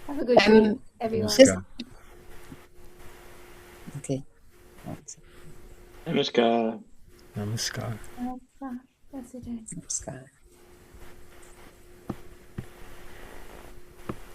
Have a good day, everyone. Namaskar. Okay. Namaskar. Namaskar. Namaskar. Namaskar.